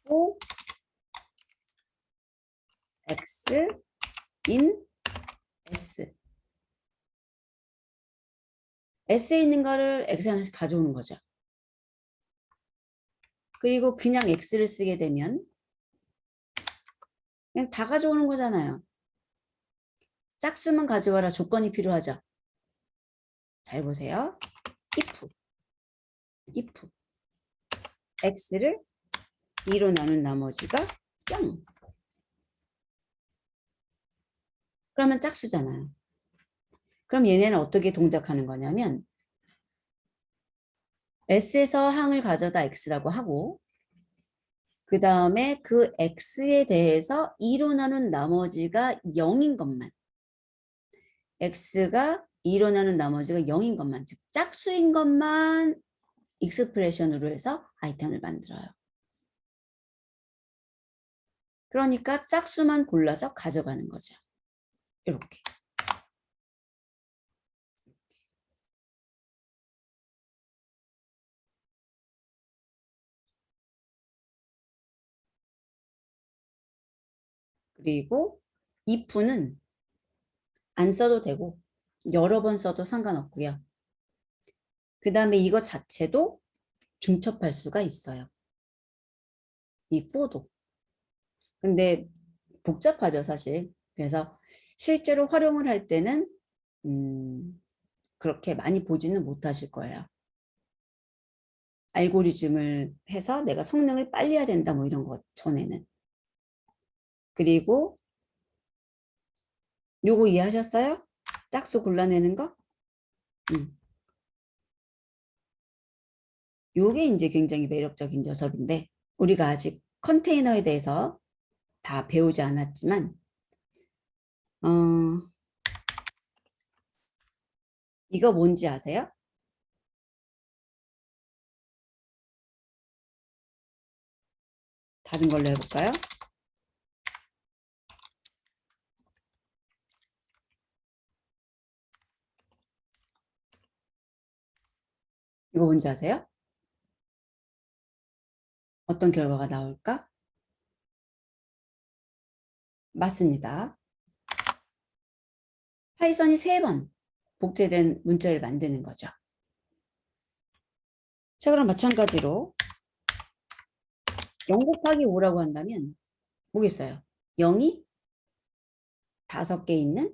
O X in S. S에 있는 거를 X 하나씩 가져오는 거죠. 그리고 그냥 X를 쓰게 되면 그냥 다 가져오는 거잖아요. 짝수만 가져와라 조건이 필요하죠. 잘 보세요. if x를 2로 나눈 나머지가 0. 그러면 짝수잖아요. 그럼 얘네는 어떻게 동작하는 거냐면 s에서 항을 가져다 x라고 하고 그 다음에 그 x에 대해서 2로 나눈 나머지가 0인 것만 x가 2로 나눈 나머지가 0인 것만 즉 짝수인 것만 익스프레션으로 해서 아이템을 만들어요. 그러니까 짝수만 골라서 가져가는 거죠. 이렇게. 그리고 if는 안 써도 되고 여러 번 써도 상관없고요. 그 다음에 이거 자체도 중첩할 수가 있어요. 이 for도. 근데 복잡하죠, 사실. 그래서 실제로 활용을 할 때는 그렇게 많이 보지는 못하실 거예요. 알고리즘을 해서 내가 성능을 빨리 해야 된다 뭐 이런 거 전에는. 그리고 요거 이해하셨어요? 짝수 골라내는 거? 요게 이제 굉장히 매력적인 녀석인데 우리가 아직 컨테이너에 대해서 다 배우지 않았지만 이거 뭔지 아세요? 다른 걸로 해볼까요? 이거 뭔지 아세요? 어떤 결과가 나올까? 맞습니다. 파이썬이 3번 복제된 문자를 만드는 거죠. 자, 그럼 마찬가지로 0 곱하기 5라고 한다면 뭐겠어요? 0이 5개 있는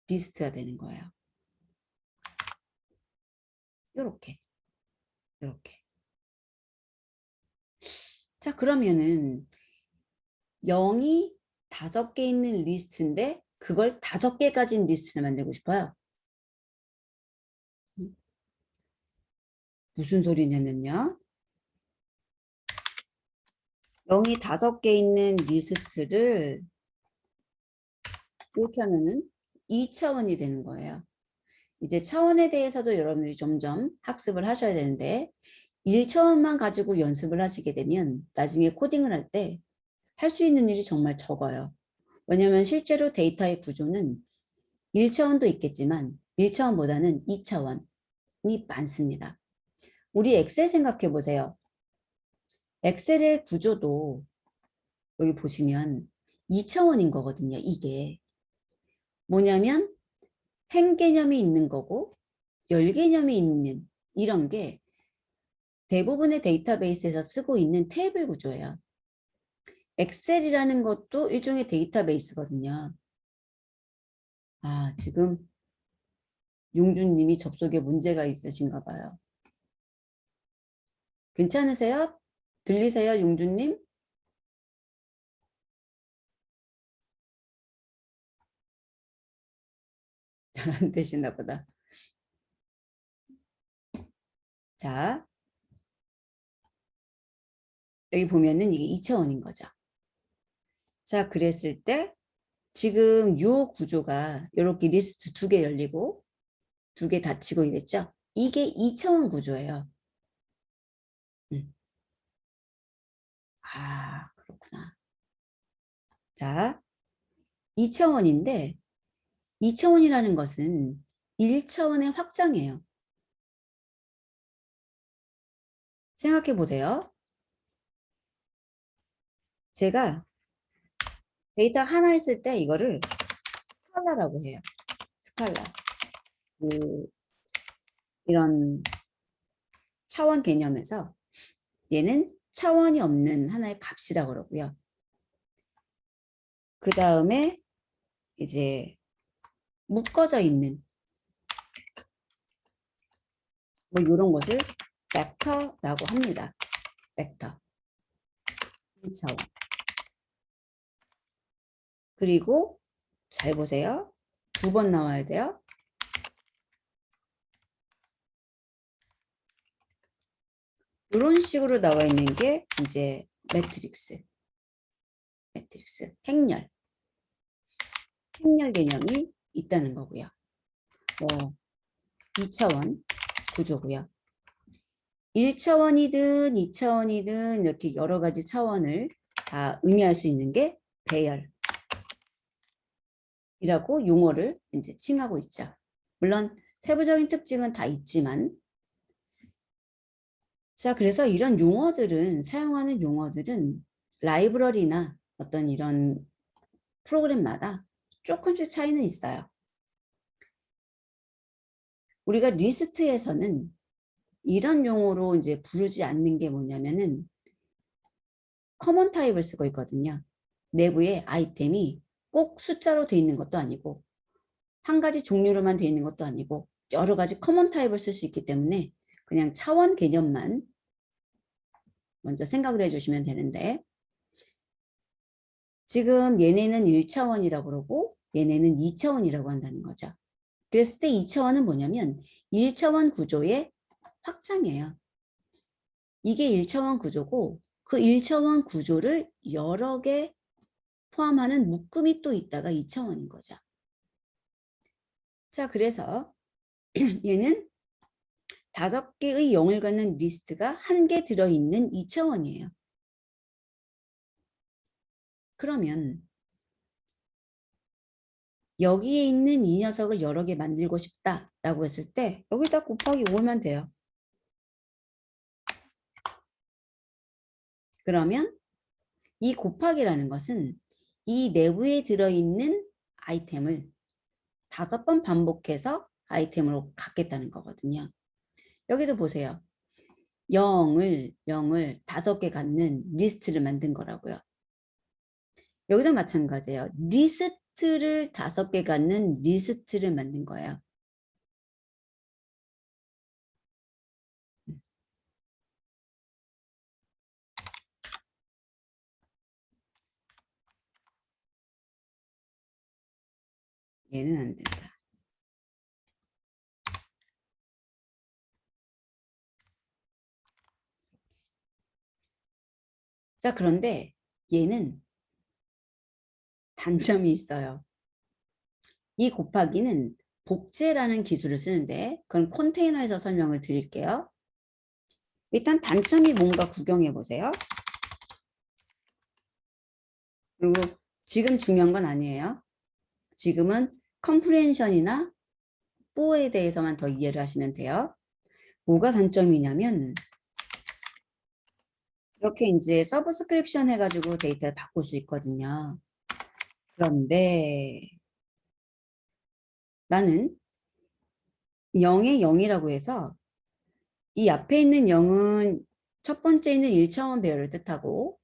리스트가 되는 거예요. 요렇게. 요렇게. 자, 그러면은 0이 5개 있는 리스트인데 그걸 5개 가진 리스트를 만들고 싶어요. 무슨 소리냐면요. 0이 5개 있는 리스트를 이렇게 하면은 2차원이 되는 거예요. 이제 차원에 대해서도 여러분들이 점점 학습을 하셔야 되는데 1차원만 가지고 연습을 하시게 되면 나중에 코딩을 할 때 할 수 있는 일이 정말 적어요. 왜냐하면 실제로 데이터의 구조는 1차원도 있겠지만 1차원보다는 2차원이 많습니다. 우리 엑셀 생각해 보세요. 엑셀의 구조도 여기 보시면 2차원인 거거든요. 이게 뭐냐면 행 개념이 있는 거고 열 개념이 있는 이런 게 대부분의 데이터베이스에서 쓰고 있는 테이블 구조예요. 엑셀이라는 것도 일종의 데이터베이스거든요. 아, 지금 용준님이 접속에 문제가 있으신가 봐요. 괜찮으세요? 들리세요, 용준님? 잘 안 되시나 보다. 자, 여기 보면은 이게 2차원인 거죠. 자, 그랬을 때 지금 요 구조가 이렇게 리스트 2개 열리고 2개 닫히고 이랬죠? 이게 2차원 구조예요. 아, 그렇구나. 자, 2차원인데 2차원이라는 것은 1차원의 확장이에요. 생각해 보세요. 제가 데이터 하나 있을 때 이거를 스칼라라고 해요. 스칼라. 그 이런 차원 개념에서 얘는 차원이 없는 하나의 값이라고 그러고요. 그 다음에 이제 묶어져 있는 뭐 이런 것을 벡터라고 합니다. 벡터. 1차원. 그리고 잘 보세요. 2번 나와야 돼요. 이런 식으로 나와 있는 게 이제 매트릭스, 행렬 개념이 있다는 거고요. 뭐 2차원 구조고요. 1차원이든 2차원이든 이렇게 여러 가지 차원을 다 의미할 수 있는 게 배열이라고 용어를 이제 칭하고 있죠. 물론 세부적인 특징은 다 있지만 자, 그래서 이런 용어들은 사용하는 용어들은 라이브러리나 어떤 이런 프로그램마다 조금씩 차이는 있어요. 우리가 리스트에서는 이런 용어로 이제 부르지 않는 게 뭐냐면은 커먼 타입을 쓰고 있거든요. 내부에 아이템이 꼭 숫자로 돼 있는 것도 아니고 한 가지 종류로만 돼 있는 것도 아니고 여러 가지 커먼 타입을 쓸 수 있기 때문에 그냥 차원 개념만 먼저 생각을 해주시면 되는데 지금 얘네는 1차원이라고 그러고 얘네는 2차원이라고 한다는 거죠. 그랬을 때 2차원은 뭐냐면 1차원 구조의 확장이에요. 이게 1차원 구조고 그 1차원 구조를 여러 개 포함하는 묶음이 또 있다가 2차원인 거죠. 자, 그래서 얘는 5개의 0을 갖는 리스트가 1개 들어있는 2차원이에요. 그러면 여기에 있는 이 녀석을 여러 개 만들고 싶다라고 했을 때 여기다 곱하기 5면 돼요. 그러면 이 곱하기라는 것은 이 내부에 들어있는 아이템을 5번 반복해서 아이템으로 갖겠다는 거거든요. 여기도 보세요. 0을 5개 갖는 리스트를 만든 거라고요. 여기도 마찬가지예요. 리스트를 5개 갖는 리스트를 만든 거예요. 얘는 안 된다. 자, 그런데 얘는 단점이 있어요. 이 곱하기는 복제라는 기술을 쓰는데 그건 컨테이너에서 설명을 드릴게요. 일단 단점이 뭔가 구경해 보세요. 그리고 지금 중요한 건 아니에요. 지금은 컴프레hension이나 4에 대해서만 더 이해를 하시면 돼요. 뭐가 단점이냐면 이렇게 이제 서브스크립션 해가지고 데이터를 바꿀 수 있거든요. 그런데 나는 0에 0이라고 해서 이 앞에 있는 0은 첫 번째 있는 1차원 배열을 뜻하고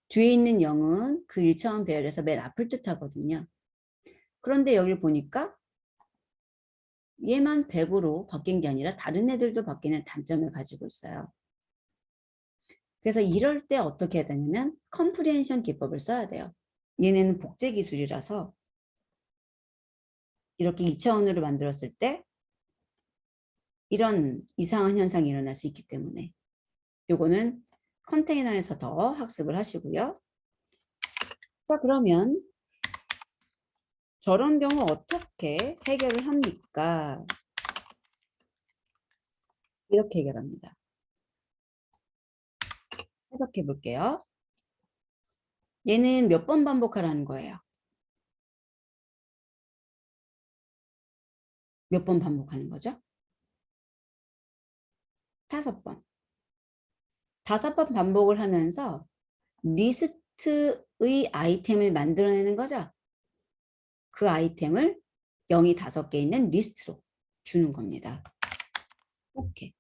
뒤에 있는 0은 그 1차원 배열에서 맨 앞을 뜻하거든요. 그런데 여기를 보니까 얘만 100으로 바뀐 게 아니라 다른 애들도 바뀌는 단점을 가지고 있어요. 그래서 이럴 때 어떻게 해야 되냐면 컴프리헨션 기법을 써야 돼요. 얘네는 복제 기술이라서 이렇게 2차원으로 만들었을 때 이런 이상한 현상이 일어날 수 있기 때문에 요거는 컨테이너에서 더 학습을 하시고요. 자, 그러면 저런 경우 어떻게 해결을 합니까? 이렇게 해결합니다. 해석해 볼게요. 얘는 몇 번 반복하라는 거예요? 몇 번 반복하는 거죠? 5번. 5번 반복을 하면서 리스트의 아이템을 만들어내는 거죠. 그 아이템을 0이 5개 있는 리스트로 주는 겁니다. 오케이.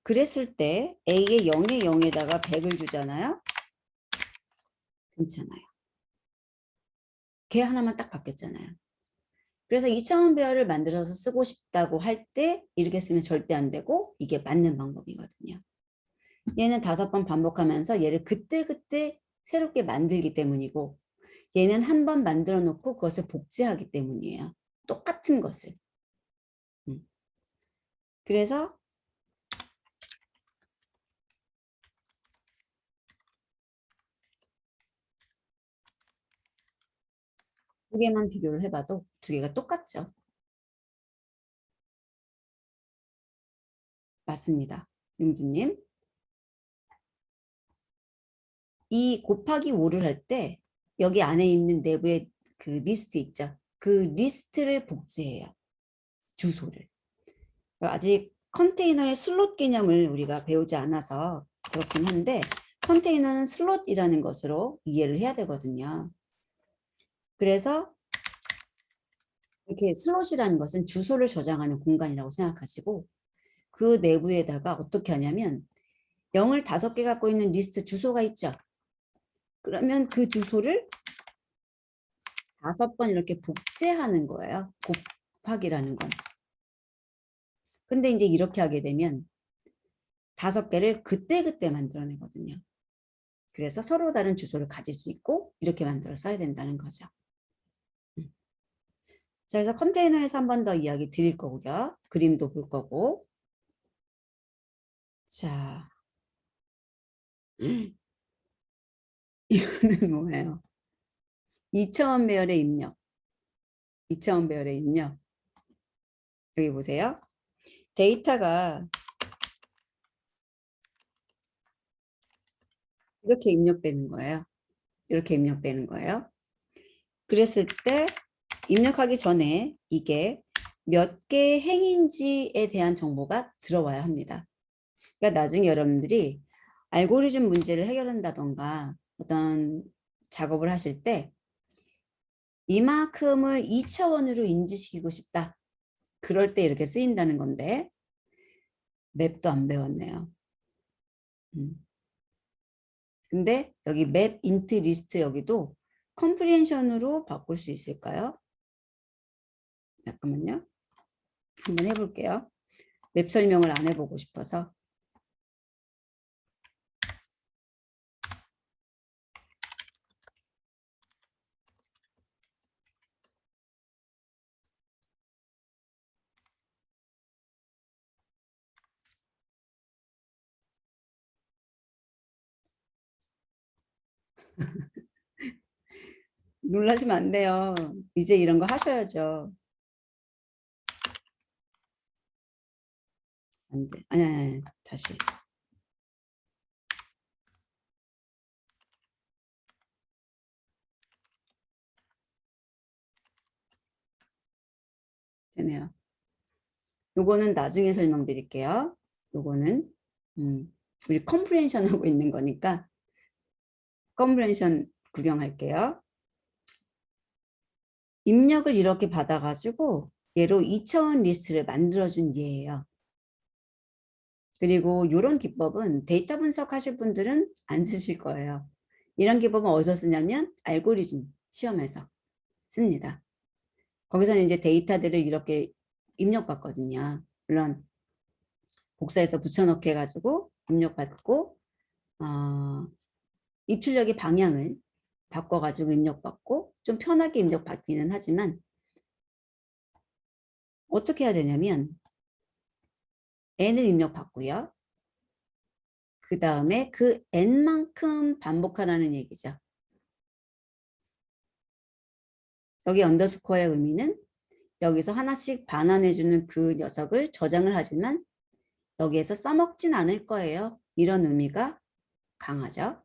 그랬을 때 A의 0에 0에다가 100을 주잖아요. 괜찮아요. 걔 하나만 딱 바뀌었잖아요. 그래서 2차원 배열을 만들어서 쓰고 싶다고 할 때 이렇게 쓰면 절대 안 되고 이게 맞는 방법이거든요. 얘는 5번 반복하면서 얘를 그때그때 새롭게 만들기 때문이고 얘는 한 번 만들어 놓고 그것을 복제하기 때문이에요. 똑같은 것을. 그래서 두 개만 비교를 해봐도 두 개가 똑같죠. 맞습니다. 용주님. 이 곱하기 5를 할 때 여기 안에 있는 내부에 그 리스트 있죠. 그 리스트를 복제해요. 주소를. 아직 컨테이너의 슬롯 개념을 우리가 배우지 않아서 그렇긴 한데 컨테이너는 슬롯이라는 것으로 이해를 해야 되거든요. 그래서 이렇게 슬롯이라는 것은 주소를 저장하는 공간이라고 생각하시고 그 내부에다가 어떻게 하냐면 0을 5개 갖고 있는 리스트 주소가 있죠. 그러면 그 주소를 5번 이렇게 복제하는 거예요. 곱하기라는 건. 근데 이제 이렇게 하게 되면 5개를 그때그때 만들어내거든요. 그래서 서로 다른 주소를 가질 수 있고 이렇게 만들어 써야 된다는 거죠. 자, 그래서 컨테이너에서 한 번 더 이야기 드릴 거고요. 그림도 볼 거고. 자, 이거는 뭐예요? 2차원 배열의 입력. 2차원 배열의 입력. 여기 보세요. 데이터가 이렇게 입력되는 거예요. 이렇게 입력되는 거예요. 그랬을 때 입력하기 전에 이게 몇 개의 행인지에 대한 정보가 들어와야 합니다. 그러니까 나중에 여러분들이 알고리즘 문제를 해결한다던가 어떤 작업을 하실 때 이만큼을 2차원으로 인지시키고 싶다. 그럴 때 이렇게 쓰인다는 건데 맵도 안 배웠네요. 근데 여기 맵 인트 리스트 여기도 컴프리헨션으로 바꿀 수 있을까요? 잠깐만요. 한번 해볼게요. 맵 설명을 안 해보고 싶어서. 놀라시면 안 돼요. 이제 이런 거 하셔야죠. 안 돼. 아니, 다시. 되네요. 요거는 나중에 설명드릴게요. 요거는 우리 컴프레hen션 하고 있는 거니까 컴프레hen션 구경할게요. 입력을 이렇게 받아가지고 얘로 2차원 리스트를 만들어준 예예요. 그리고 이런 기법은 데이터 분석하실 분들은 안 쓰실 거예요. 이런 기법은 어디서 쓰냐면 알고리즘 시험에서 씁니다. 거기서는 이제 데이터들을 이렇게 입력받거든요. 물론 복사해서 붙여넣기 해가지고 입력받고 입출력의 방향을 바꿔가지고 입력받고 좀 편하게 입력받기는 하지만 어떻게 해야 되냐면 n을 입력받고요. 그 다음에 그 n만큼 반복하라는 얘기죠. 여기 언더스코어의 의미는 여기서 하나씩 반환해주는 그 녀석을 저장을 하지만 여기에서 써먹진 않을 거예요. 이런 의미가 강하죠.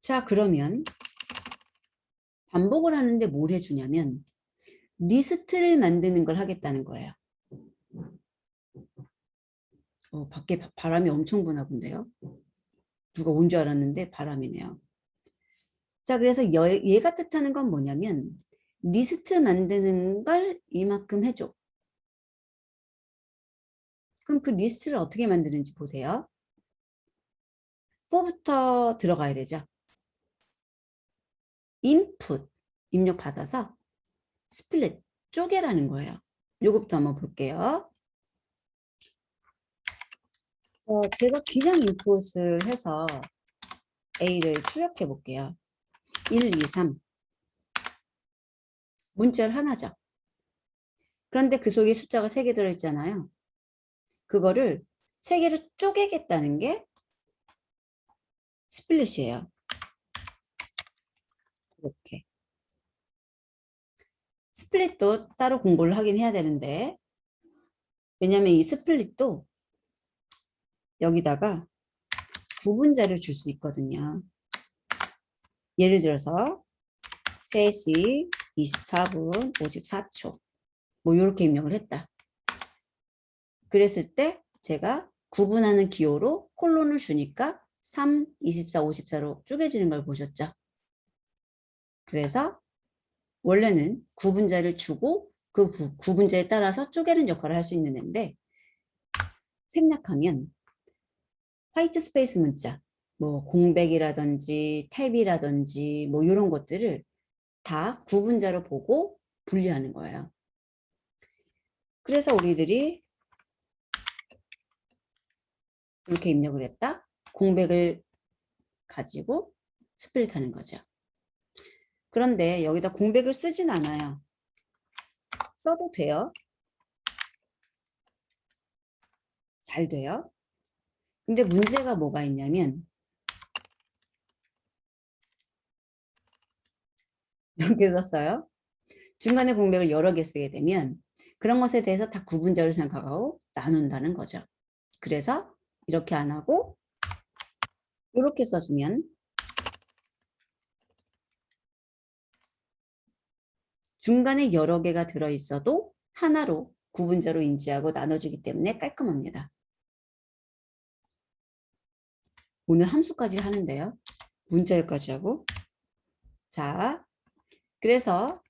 자, 그러면 반복을 하는데 뭘 해주냐면 리스트를 만드는 걸 하겠다는 거예요. 밖에 바람이 엄청 부나 본데요. 누가 온 줄 알았는데 바람이네요. 자, 그래서 얘가 뜻하는 건 뭐냐면 리스트 만드는 걸 이만큼 해줘. 그럼 그 리스트를 어떻게 만드는지 보세요. for부터 들어가야 되죠. input 입력 받아서 split 쪼개라는 거예요. 요거부터 한번 볼게요. 제가 그냥 input을 해서 A를 출력해 볼게요. 1, 2, 3 문자열 하나죠. 그런데 그 속에 숫자가 3개 들어있잖아요. 그거를 3개를 쪼개겠다는 게 스플릿이에요. 이렇게. 스플릿도 따로 공부를 하긴 해야 되는데 왜냐면 이 스플릿도 여기다가 구분자를 줄 수 있거든요. 예를 들어서 3시 24분 54초 뭐 이렇게 입력을 했다. 그랬을 때 제가 구분하는 기호로 콜론을 주니까 3, 24, 54로 쪼개지는 걸 보셨죠? 그래서 원래는 구분자를 주고 그 구분자에 따라서 쪼개는 역할을 할 수 있는 애인데 생략하면 화이트 스페이스 문자, 뭐 공백이라든지 탭이라든지 뭐 이런 것들을 다 구분자로 보고 분리하는 거예요. 그래서 우리들이 이렇게 입력을 했다. 공백을 가지고 스플릿 하는 거죠. 그런데 여기다 공백을 쓰진 않아요. 써도 돼요. 잘 돼요. 근데 문제가 뭐가 있냐면 이렇게 썼어요. 중간에 공백을 여러 개 쓰게 되면 그런 것에 대해서 다 구분자로 생각하고 나눈다는 거죠. 그래서 이렇게 안 하고 이렇게 써주면 중간에 여러 개가 들어있어도 하나로 구분자로 인지하고 나눠주기 때문에 깔끔합니다. 오늘 함수까지 하는데요. 문자열까지 하고. 자, 그래서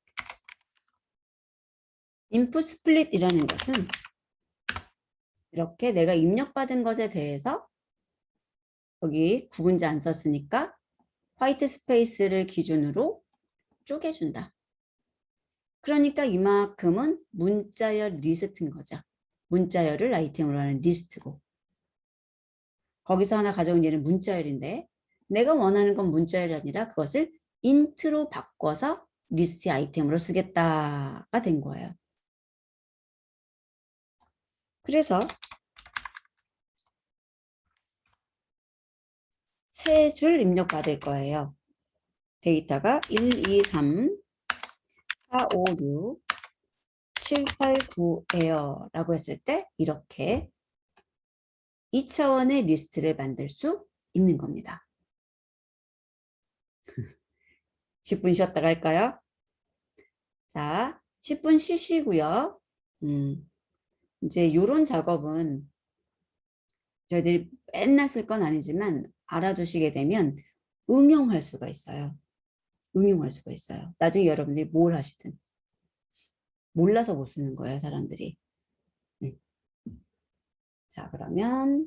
인풋 스플릿이라는 것은 이렇게 내가 입력받은 것에 대해서 여기 구분자 안 썼으니까 화이트 스페이스를 기준으로 쪼개준다. 그러니까 이만큼은 문자열 리스트인 거죠. 문자열을 아이템으로 하는 리스트고 거기서 하나 가져온 얘는 문자열인데 내가 원하는 건 문자열이 아니라 그것을 인트로 바꿔서 리스트 아이템으로 쓰겠다가 된 거예요. 그래서 세 줄 입력받을 거예요. 데이터가 1, 2, 3, 4, 5, 6, 7, 8, 9예요. 라고 했을 때 이렇게 2차원의 리스트를 만들 수 있는 겁니다. 10분 쉬었다 갈까요? 자, 10분 쉬시고요. 이제 이런 작업은 저희들이 맨날 쓸 건 아니지만 알아두시게 되면 응용할 수가 있어요. 응용할 수가 있어요. 나중에 여러분들이 뭘 하시든. 몰라서 못 쓰는 거예요, 사람들이. 자, 그러면